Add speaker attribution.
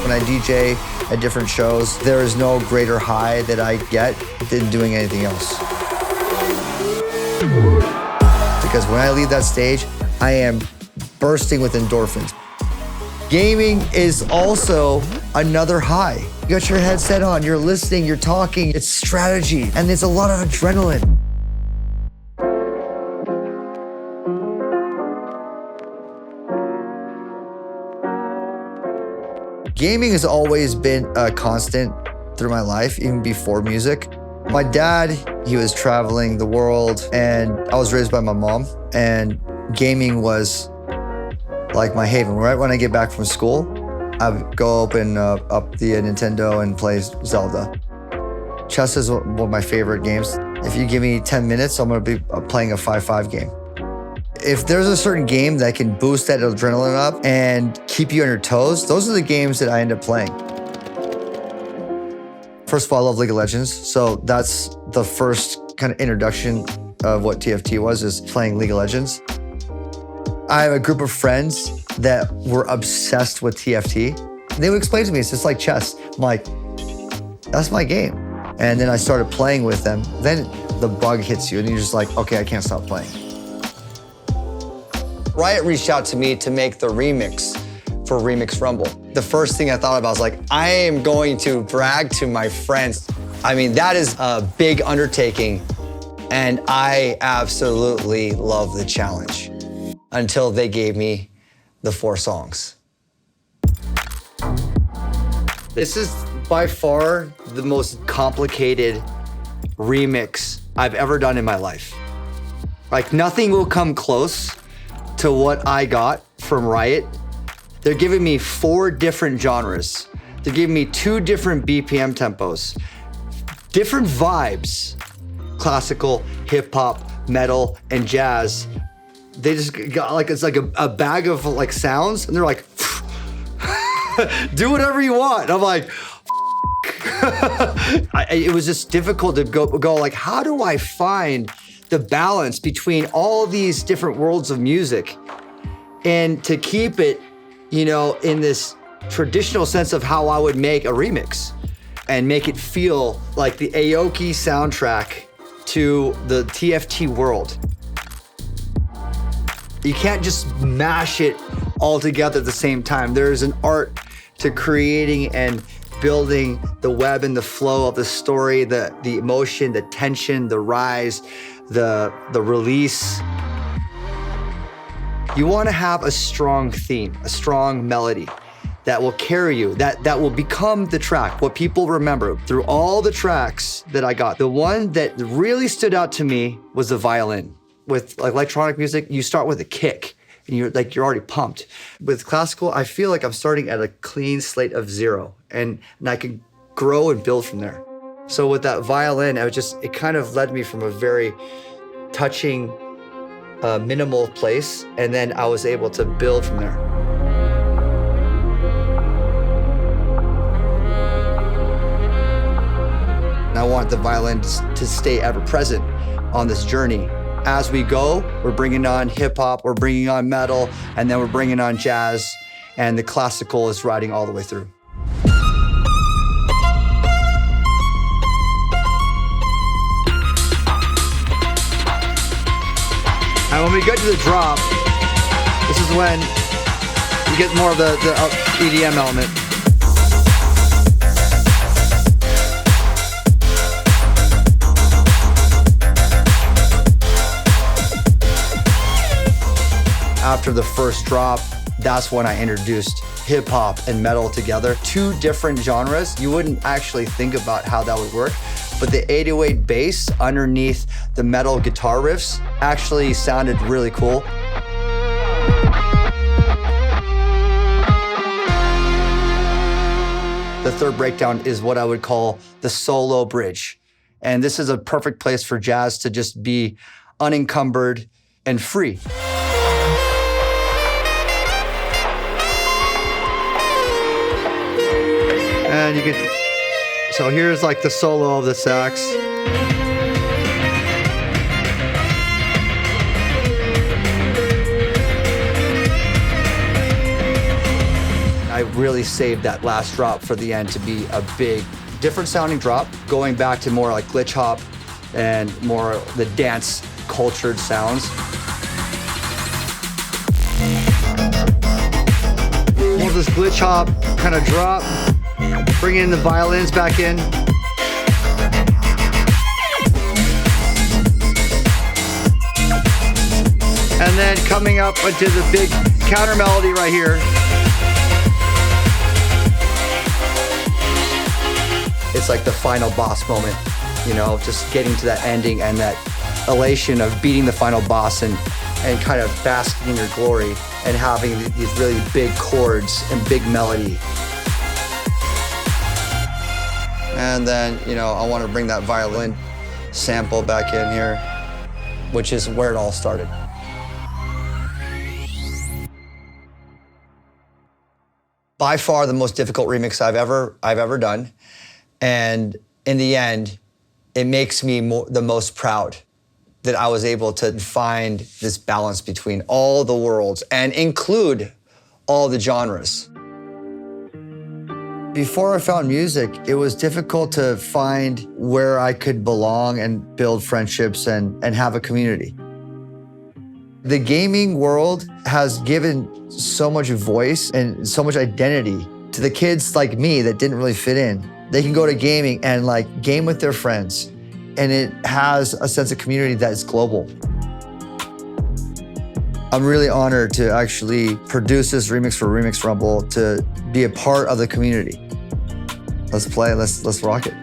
Speaker 1: when I DJ at different shows, there is no greater high that I get than doing anything else. Because when I leave that stage, I am bursting with endorphins. Gaming is also another high. You got your headset on, you're listening, you're talking, it's strategy, and there's a lot of adrenaline. Gaming has always been a constant through my life, even before music. My dad, he was traveling the world, and I was raised by my mom, and gaming was like my haven. Right when I get back from school, I would go open up the Nintendo and play Zelda. Chess is one of my favorite games. If you give me 10 minutes, I'm gonna be playing a 5-5 game. If there's a certain game that can boost that adrenaline up and keep you on your toes, those are the games that I end up playing. First of all, I love League of Legends, so that's the first kind of introduction of what TFT was, is playing League of Legends. I have a group of friends that were obsessed with TFT. And they would explain to me, it's just like chess. I'm like, that's my game. And then I started playing with them. Then the bug hits you and you're just like, okay, I can't stop playing. Riot reached out to me to make the remix for Remix Rumble. The first thing I thought about was like, I am going to brag to my friends. I mean, that is a big undertaking, and I absolutely love the challenge until they gave me the 4 songs. This is by far the most complicated remix I've ever done in my life. Like, nothing will come close to what I got from Riot. They're giving me 4 different genres. They're giving me 2 different BPM tempos, different vibes, classical, hip hop, metal, and jazz. They just got like, it's like a bag of like sounds, and they're like, do whatever you want. And I'm like, it was just difficult to go like, how do I find the balance between all these different worlds of music and to keep it, you know, in this traditional sense of how I would make a remix and make it feel like the Aoki soundtrack to the TFT world. You can't just mash it all together at the same time. There's an art to creating and building the web and the flow of the story, the emotion, the tension, the rise, the release. You want to have a strong theme, a strong melody that will carry you, that will become the track, what people remember. Through all the tracks that I got, the one that really stood out to me was the violin. With like electronic music, you start with a kick and you're already pumped. With classical, I feel like I'm starting at a clean slate of 0 and I can grow and build from there. So with that violin, it kind of led me from a very touching, minimal place, and then I was able to build from there. And I want the violin to stay ever present on this journey. As we go, we're bringing on hip hop, we're bringing on metal, and then we're bringing on jazz, and the classical is riding all the way through. And when we get to the drop, this is when you get more of the EDM element. After the first drop, that's when I introduced hip hop and metal together. 2 different genres. You wouldn't actually think about how that would work, but the 808 bass underneath the metal guitar riffs actually sounded really cool. The third breakdown is what I would call the solo bridge. And this is a perfect place for jazz to just be unencumbered and free. And you can, so here's like the solo of the sax. I really saved that last drop for the end to be a big, different sounding drop, going back to more like glitch hop and more the dance cultured sounds. More of this glitch hop kind of drop, bringing in the violins back in. And then coming up into the big counter melody right here. It's like the final boss moment, you know, just getting to that ending and that elation of beating the final boss and kind of basking in your glory and having these really big chords and big melody. And then, you know, I want to bring that violin sample back in here, which is where it all started. By far the most difficult remix I've ever done. And in the end, it makes me the most proud that I was able to find this balance between all the worlds and include all the genres. Before I found music, it was difficult to find where I could belong and build friendships and have a community. The gaming world has given so much voice and so much identity to the kids like me that didn't really fit in. They can go to gaming and like game with their friends, and it has a sense of community that is global. I'm really honored to actually produce this remix for Remix Rumble, to be a part of the community. Let's play, let's rock it.